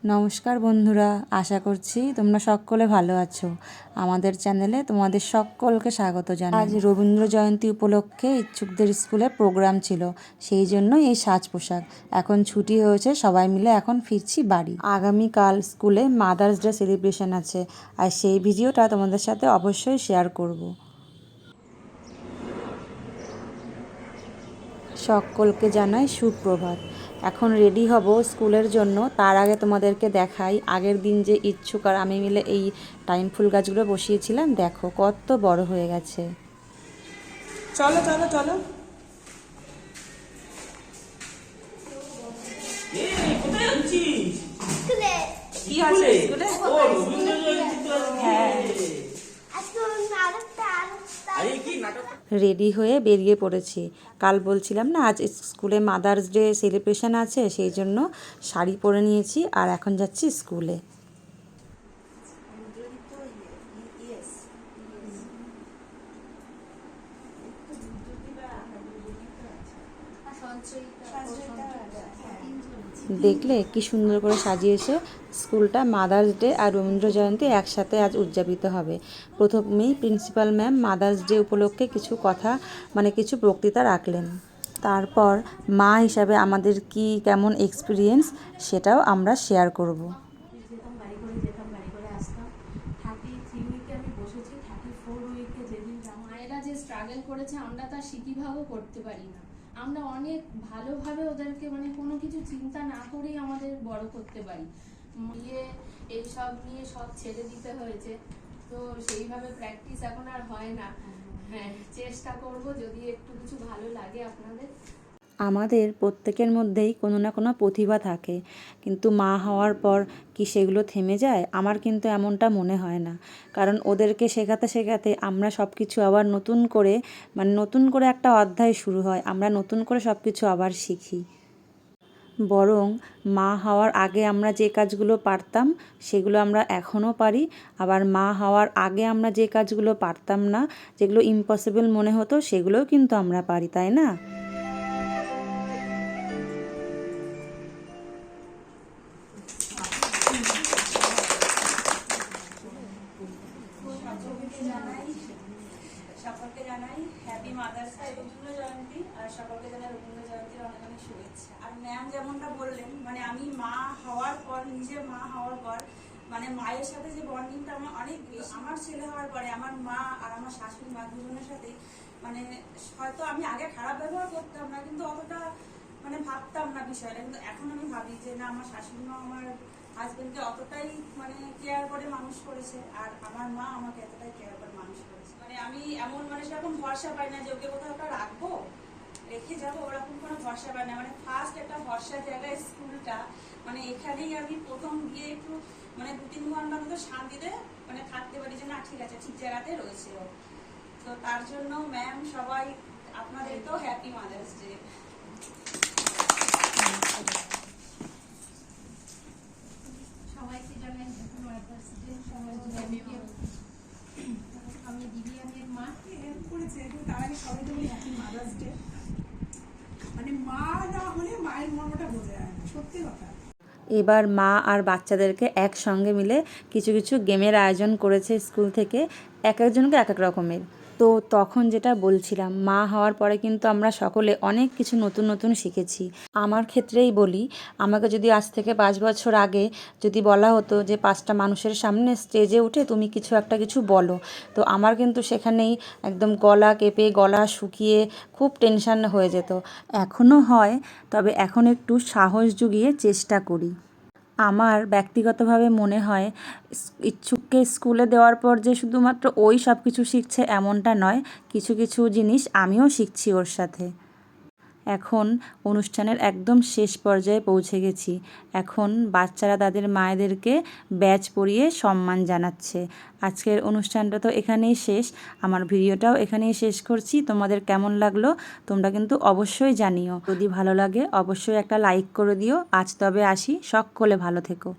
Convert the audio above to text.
নমস্কার বন্ধুরা, আশা করছি তোমরা সকলে ভালো আছো। আমাদের চ্যানেলে তোমাদের সকলকে স্বাগত জানাই। আজ রবীন্দ্র জয়ন্তী উপলক্ষে ইচ্ছুকদের স্কুলে প্রোগ্রাম ছিল, সেই জন্য এই সাজ পোশাক। এখন ছুটি হয়েছে, সবাই মিলে এখন ফিরছি বাড়ি। আগামীকাল স্কুলে মাদার্স ডে সেলিব্রেশন আছে, আর সেই ভিডিওটা তোমাদের সাথে অবশ্যই শেয়ার করব। সকলকে জানাই সুপ্রভাত। এখন রেডি হব স্কুলের জন্য। তার আগে তোমাদেরকে দেখাই আগের দিন যে ইচ্ছুক আর আমি মিলে এই টাইম ফুল গাছগুলো বসিয়েছিলাম, দেখো কত বড় হয়ে গেছে। চলো চলো চলো। কি আছে স্কুলে? হ্যাঁ, রেডি হয়ে বেরিয়ে পড়েছি। কাল বলছিলাম না আজ স্কুলে মাদার্স ডে সেলিব্রেশন আছে, সেই জন্য শাড়ি পরে নিয়েছি আর এখন যাচ্ছি স্কুলে। দেখলে কি সুন্দর করে সাজিয়েছে স্কুলটা। মাদার্স ডে আর রবীন্দ্র জয়ন্তী একসাথে আজ উদযাপিত হবে। প্রথমেই প্রিন্সিপাল ম্যাম মাদার্স ডে উপলক্ষে কিছু কথা কিছু বক্তৃতা রাখলেন। তারপর মা হিসাবে আমাদের কি কেমন এক্সপিরিয়েন্স সেটাও আমরা শেয়ার করব। মায়েরা যে স্ট্রাগল করেছে আমরা তার স্মৃতিভাবও করতে পারি না। আমরা অনেক ভালোভাবে ওদেরকে কোনো কিছু চিন্তা না করেই আমাদের বড় করতে পারি। এইসব নিয়ে সব ছেড়ে দিতে হয়েছে, তো সেইভাবে প্র্যাকটিস এখন আর হয় না। হ্যাঁ, চেষ্টা করব যদি একটু কিছু ভালো লাগে আপনাদের। আমাদের প্রত্যেকের মধ্যেই কোনো না কোনো প্রতিভা থাকে, কিন্তু মা হওয়ার পর কি সেগুলো থেমে যায়? আমার কিন্তু এমনটা মনে হয় না। কারণ ওদেরকে শেখাতে শেখাতে আমরা সব কিছু আবার নতুন করে একটা অধ্যায় শুরু হয়, আমরা নতুন করে সব কিছু আবার শিখি। বরং মা হওয়ার আগে আমরা যে কাজগুলো পারতাম সেগুলো আমরা এখনও পারি, আবার মা হওয়ার আগে আমরা যে কাজগুলো পারতাম না, যেগুলো ইম্পসিবল মনে হতো, সেগুলোও কিন্তু আমরা পারি, তাই না? সকলকে জানাই happy mother's day Rabindra Jayanti, আর সকলকে জানাই রবীন্দ্র জয়ন্তীর অনেক অনেক শুভেচ্ছা। আর ম্যাম যেমনটা বললেন, আমি মা হওয়ার পর, নিজে মা হওয়ার পর মায়ের সাথে যে বন্ডিংটা আমার অনেক বেশি। আমার ছেলে হওয়ার পরে আমার মা আর আমার শাশুড়ি মা দুজনের সাথে হয়তো আমি আগে খারাপ ব্যবহার করতাম না, কিন্তু অতটা ভাবতাম না বিষয়টা। কিন্তু এখন আমি ভাবি যে না, আমার শাশুড়ি মা আমার হাজবেন্ডকে অতটাই কেয়ার করে মানুষ করেছে, আর আমার মা আমাকে এতটাই কেয়ার করে মানুষ করেছে। আমি এমন সেরকম ভরসা পাই না যে ওকে কোথাও একটা রাখবো, রেখে যাবো, ওরকম কোনো ভরসা পাই না। ফার্স্ট একটা ভরসার জায়গায় স্কুলটা, এখানেই আমি প্রথম গিয়ে একটু 2-3 ঘন্টা মতো শান্তিতে থাকতে পারি যে না ঠিক আছে, ঠিক জায়গাতে রয়েছে ও। তো তার জন্য ম্যাম, সবাই আপনাদের তো হ্যাপি মাদার্স ডে। সবাইকে জানাই হ্যাপি মাদার্স ডে। আমি দিদিয়ানের মা হেল্প করেছে, তার আগে সবাইকে বলি হ্যাপি মাদার্স ডে। মা না হলে মায়ের মর্মটা বোঝা যায় না, সত্যি কথা। এবার মা আর বাচ্চাদেরকে একসঙ্গে মিলে কিছু কিছু গেমের আয়োজন করেছে স্কুল থেকে, এক একজনকে এক এক রকমের। তো তখন যেটা বলছিলাম, মা হওয়ার পরে কিন্তু আমরা সকলে অনেক কিছু নতুন নতুন শিখেছি। আমার ক্ষেত্রেই বলি, আমাকে যদি আজ থেকে 5 বছর আগে যদি বলা হতো যে 5টা মানুষের সামনে স্টেজে উঠে তুমি কিছু বলো, তো আমার কিন্তু সেখানেই একদম গলা কেঁপে, গলা শুকিয়ে খুব টেনশন হয়ে যেত। এখনও হয়, তবে এখন একটু সাহস জুগিয়ে চেষ্টা করি। আমার ব্যক্তিগতভাবে মনে হয় ইচ্ছুককে স্কুলে দেওয়ার পর যে শুধুমাত্র ওই সব কিছু শিখছে এমনটা নয়, কিছু কিছু জিনিস আমিও শিখছি ওর সাথে। এখন অনুষ্ঠানের একদম শেষ পর্যায়ে পৌঁছে গেছি। এখন বাচ্চারা তাদের মায়েদেরকে ব্যাজ পরিয়ে সম্মান জানাচ্ছে। আজকের অনুষ্ঠানটা তো এখানেই শেষ, আমার ভিডিওটাও এখানেই শেষ করছি। তোমাদের কেমন লাগলো তোমরা কিন্তু অবশ্যই জানিও। যদি ভালো লাগে অবশ্যই একটা লাইক করে দিও। আজ তবে আসি, সকলে ভালো থেকো।